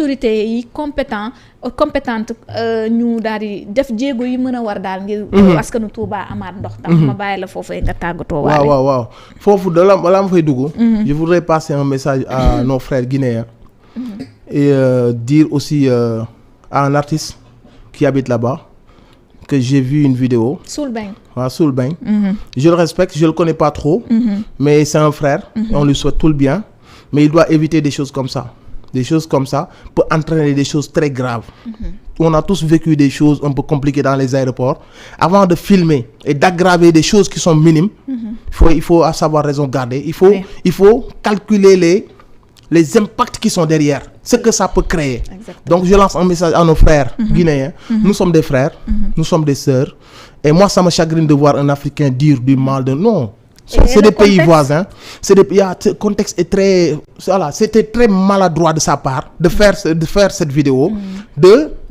autorités yi compétente ñu daal di def jéego yi mën a war daal ngir askanu Touba amaat ndox tam ma bàyyi la foofu nga tàggatoo waale. waaw foofu balaa ma fay dugg je voudrais passer un message à nos frères guinéens et dire aussi à un artiste qui habite là-bas que j'ai vu une vidéo. Soul Bang. waaw Soul Bang. Je le respecte, je le connais pas trop, mais c'est un frère, on lui souhaite tout le bien, mais il doit éviter des choses comme ça. Des choses comme ça peuvent entraîner des choses très graves. On a tous vécu des choses un peu compliquées dans les aéroports. Avant de filmer et d'aggraver des choses qui sont minimes, il faut savoir raison garder. Il faut calculer les impacts qui sont derrière, ce que ça peut créer. Exactement. Donc je lance un message à nos frères guinéens. Nous sommes des frères, nous sommes des sœurs. Et moi, ça me chagrine de voir un Africain dire du mal de... Non, c'est des pays voisins. Le contexte est très... Voilà, c'était très maladroit de sa part de faire cette vidéo.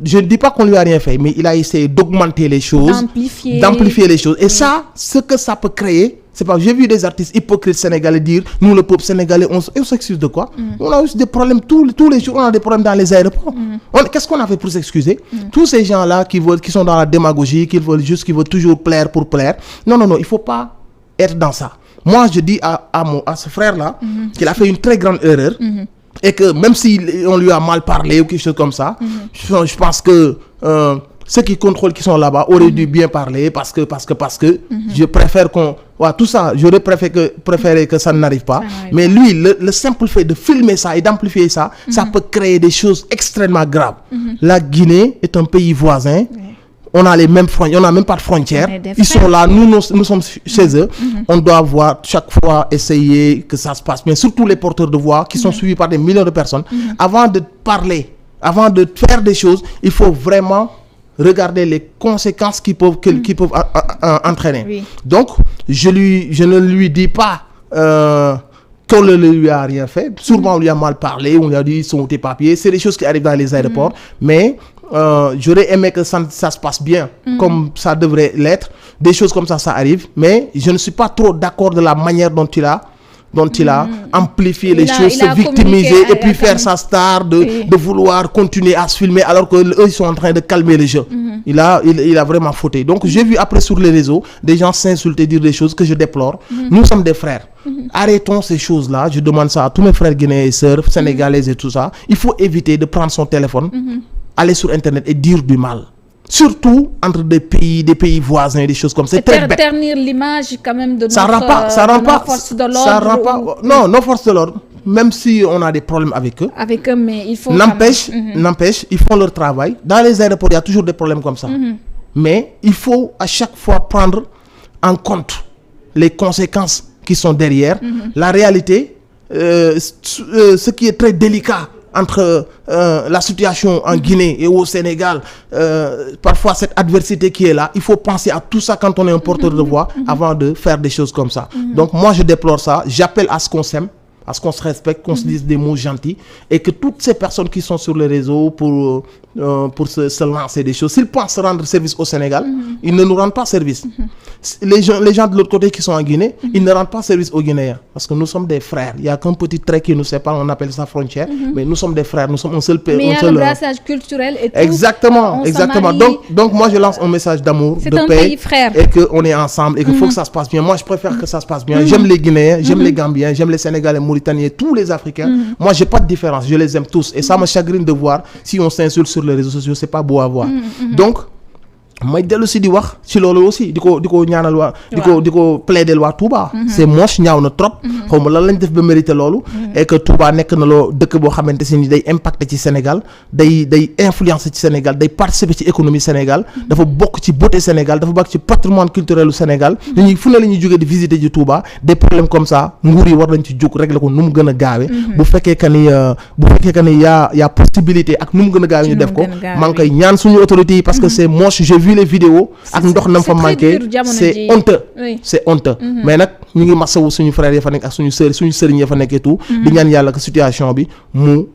Je ne dis pas qu'on lui a rien fait, mais il a essayé d'augmenter les choses, d'amplifier les choses. Et ça, ce que ça peut créer... C'est pas, j'ai vu des artistes hypocrites sénégalais dire nous le peuple sénégalais on s'excuse de quoi? On a eu des problèmes tous les jours, on a des problèmes dans les aéroports. Qu'est-ce qu'on a fait pour s'excuser? Tous ces gens-là qui sont dans la démagogie, qui veulent toujours plaire pour plaire. Non, il faut pas être dans ça. Moi je dis à ce frère-là qu'il a fait une très grande erreur. Et que même si on lui a mal parlé ou quelque chose comme ça, je pense que ceux qui contrôlent, qui sont là-bas, auraient dû bien parler parce que je préfère tout ça, j'aurais préféré que ça n'arrive pas. Mais lui, le simple fait de filmer ça et d'amplifier ça, ça peut créer des choses extrêmement graves. La Guinée est un pays voisin. On a les mêmes frontières, on n'a même pas de frontières. Ils sont là, nous sommes chez eux. On doit chaque fois essayer que ça se passe bien. Surtout les porteurs de voix qui sont suivis par des millions de personnes. Avant de parler, avant de faire des choses, il faut vraiment regarder les conséquences qui peuvent entraîner. Oui. Donc, je ne lui dis pas qu'on ne lui a rien fait. Sûrement, on lui a mal parlé, on lui a dit sont tes papiers. C'est des choses qui arrivent dans les aéroports. Mais j'aurais aimé que ça se passe bien, comme ça devrait l'être. Des choses comme ça arrive. Mais je ne suis pas trop d'accord de la manière dont il a amplifié les choses, se victimiser et puis faire sa star de vouloir continuer à se filmer alors qu'eux ils sont en train de calmer le jeu. Il a vraiment fauté. Donc j'ai vu après sur les réseaux des gens s'insulter, dire des choses que je déplore. Nous sommes des frères. Arrêtons ces choses-là. Je demande ça à tous mes frères guinéens et sœurs sénégalaises et tout ça. Il faut éviter de prendre son téléphone, aller sur internet et dire du mal. Surtout entre des pays voisins, des choses comme ça. C'est très bête. Ternir l'image quand même de nos forces de l'ordre. Non, nos forces de l'ordre, même si on a des problèmes avec eux. Mais il faut... N'empêche, ils font leur travail. Dans les aéroports, il y a toujours des problèmes comme ça. Mais il faut à chaque fois prendre en compte les conséquences qui sont derrière. La réalité, ce qui est très délicat entre la situation en Guinée et au Sénégal, parfois cette adversité qui est là, il faut penser à tout ça quand on est un porteur de voix avant de faire des choses comme ça. Donc moi je déplore ça, j'appelle à ce qu'on s'aime, à ce qu'on se respecte, qu'on se dise des mots gentils et que toutes ces personnes qui sont sur les réseaux pour se lancer des choses, s'ils pensent rendre service au Sénégal, ils ne nous rendent pas service. Les gens de l'autre côté qui sont en Guinée, ils ne rendent pas service aux Guinéens parce que nous sommes des frères. Il n'y a qu'un petit trait qui nous sépare, on appelle ça frontière, mais nous sommes des frères, nous sommes un seul pays. Mais il y a le brassage culturel et tout. Exactement. Donc moi je lance un message d'amour, de paix et qu'on est ensemble et qu'il faut que ça se passe bien. Moi je préfère que ça se passe bien. J'aime les Guinéens, j'aime les Gambiens, j'aime les Sénégalais, Mauritaniens, tous les Africains. Moi j'ai pas de différence, je les aime tous et ça me chagrine de voir si on s'insulte sur les réseaux sociaux, c'est pas beau à voir. Donc may dellu si di wax ci loolu aussi di ko ñaanal waa di ko plaider waa Touba. c'est moche, ñaaw na trop. xaw ma lan lañ def ba mérité loolu. et que Touba nekk na loo dëkk boo xamante si ni day impacter ci Sénégal day influencer ci Sénégal day participer ci économie Sénégal. dafa bokk ci beauté Sénégal dafa bokk ci patrimoine culturel u Sénégal. dañuy fu ne la ñuy jógee di visiter ji Touba des problèmes comme ça nguur yi war nañ ci jóg régler ko nu mu gën a gaawee. bu fekkee que ni y'a possibilité ak nu mu gën a gaawee ñu def ko. maa ngi koy ñaan suñu autorités yi parce que c'est moche. J'ai vu les vidéos ak ndox nam fa manqué c'est honteux. C'est honteux. Mais nag ñu ngi masawu suñu frères ya fa nekk ak suñu sëriñ ya fa nekk et tout. di ñaan yàlla que situation bi mu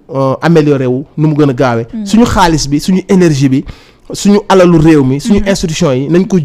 amélioré wu nu mu gën a gaawee. suñu xaalis bi suñu énergie bi suñu alalu réew mi suñu institution yi nañ ko